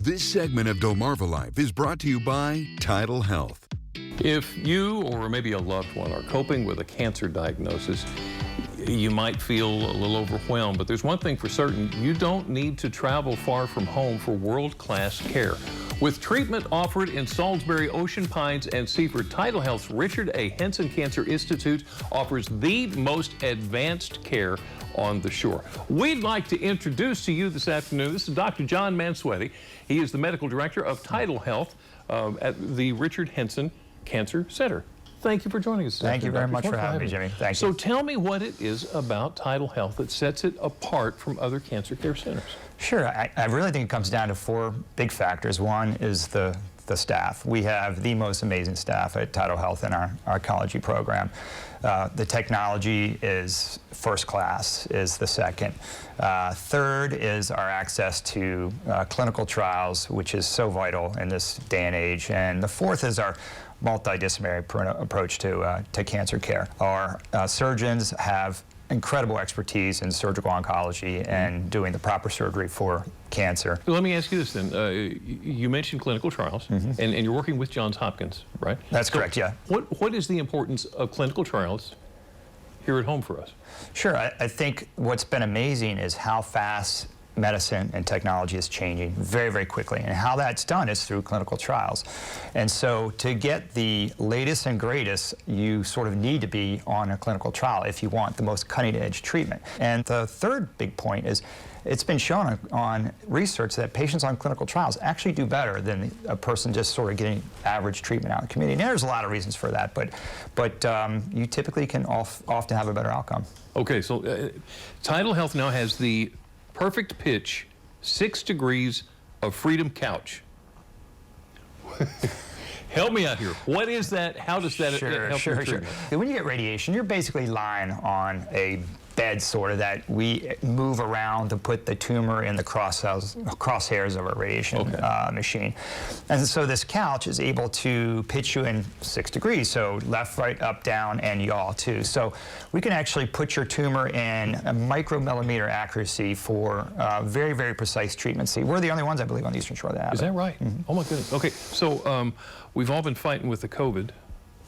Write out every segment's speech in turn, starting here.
This segment of Delmarva Life is brought to you by TidalHealth. If you or maybe a loved one are coping with a cancer diagnosis, you might feel a little overwhelmed, but there's one thing for certain: you don't need to travel far from home for world-class care. With treatment offered in Salisbury, Ocean Pines, and Seaford, TidalHealth's Richard A. Henson Cancer Institute offers the most advanced care on the shore. We'd like to introduce to you this afternoon, this is Dr. John Mansueti. He is the medical director of TidalHealth at the Richard Henson Cancer Center. Thank you for joining us. Thank you very much for having me, Jimmy. Thank you. So tell me what it is about TidalHealth that sets it apart from other cancer care centers. Sure. I really think it comes down to four big factors. One is the staff. We have the most amazing staff at TidalHealth in our oncology program. The technology is first class, is the second. Third is our access to clinical trials, which is so vital in this day and age. And the fourth is our multidisciplinary approach to cancer care. Our surgeons have incredible expertise in surgical oncology and doing the proper surgery for cancer. Let me ask you this then. You mentioned clinical trials, and you're working with Johns Hopkins, right? That's correct, yeah. What is the importance of clinical trials here at home for us? Sure. I think what's been amazing is how fast medicine and technology is changing very, very quickly. And how that's done is through clinical trials. And so to get the latest and greatest, you sort of need to be on a clinical trial if you want the most cutting-edge treatment. And the third big point is it's been shown on research that patients on clinical trials actually do better than a person just sort of getting average treatment out in the community. And there's a lot of reasons for that, but you typically can often have a better outcome. Okay, so TidalHealth now has the perfect pitch 6 degrees of freedom couch. Help me out here. What is that? How does that help your treatment? When you get radiation, you're basically lying on a bed sort of that we move around to put the tumor in the crosshairs of a radiation machine. And so this couch is able to pitch you in 6 degrees, so left, right, up, down, and yaw too. So we can actually put your tumor in a micromillimeter accuracy for very, very precise treatment. See, we're the only ones, I believe, on the Eastern Shore that have Is that right? Oh my goodness. Okay, so we've all been fighting with the COVID.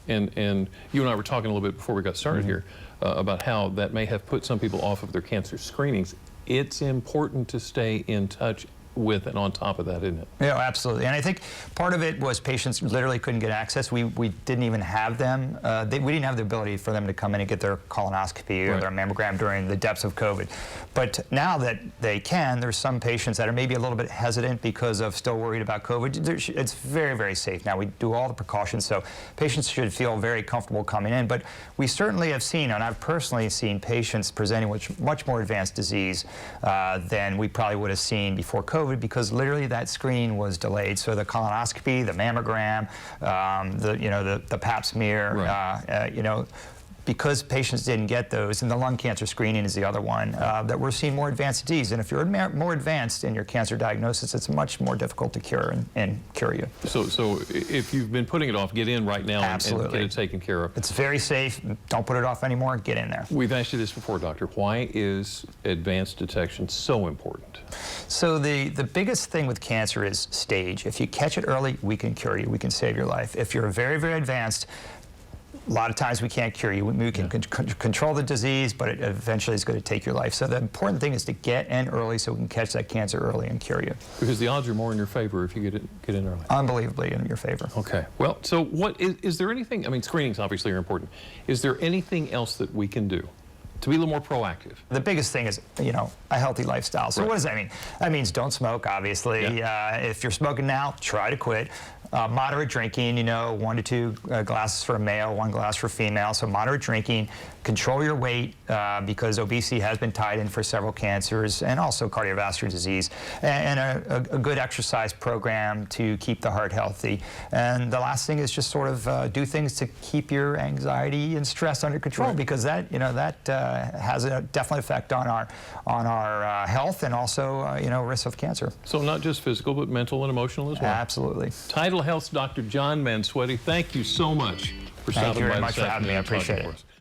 And you and I were talking a little bit before we got started here about how that may have put some people off of their cancer screenings. It's important to stay in touch with and on top of that, isn't it? Yeah, absolutely. And I think part of it was patients literally couldn't get access. We didn't even have them. We didn't have the ability for them to come in and get their colonoscopy or their mammogram during the depths of COVID. But now that they can, there's some patients that are maybe a little bit hesitant because of still worried about COVID. It's very, very safe now. We do all the precautions, so patients should feel very comfortable coming in. But we certainly have seen, and I've personally seen, patients presenting with much more advanced disease than we probably would have seen before COVID, because literally that screening was delayed. So the colonoscopy, the mammogram, the pap smear, because patients didn't get those, and the lung cancer screening is the other one, that we're seeing more advanced disease. And if you're more advanced in your cancer diagnosis, it's much more difficult to cure and cure you. So if you've been putting it off, get in right now and get it taken care of. It's very safe. Don't put it off anymore. Get in there. We've asked you this before, Doctor. Why is advanced detection so important? So the biggest thing with cancer is stage. If you catch it early, we can cure you. We can save your life. If you're very, very advanced, a lot of times we can't cure you. We can control the disease, but it eventually is going to take your life. So the important thing is to get in early so we can catch that cancer early and cure you. Because the odds are more in your favor if you get in early. Unbelievably in your favor. Okay. Well, so what is there anything, I mean, screenings obviously are important. Is there anything else that we can do to be a little more proactive? The biggest thing is, a healthy lifestyle. So what does that mean? That means don't smoke, obviously. If you're smoking now, try to quit. Moderate drinking, 1 to 2 glasses for a male, 1 glass for female. So moderate drinking. Control your weight because obesity has been tied in for several cancers and also cardiovascular disease. And a good exercise program to keep the heart healthy. And the last thing is just sort of do things to keep your anxiety and stress under control, because that has a definite effect on our health and also risk of cancer. So not just physical, but mental and emotional as well. Absolutely. TidalHealth's Dr. John Mansueti, thank you so much for stopping by. Thank you very much for having me. I appreciate it.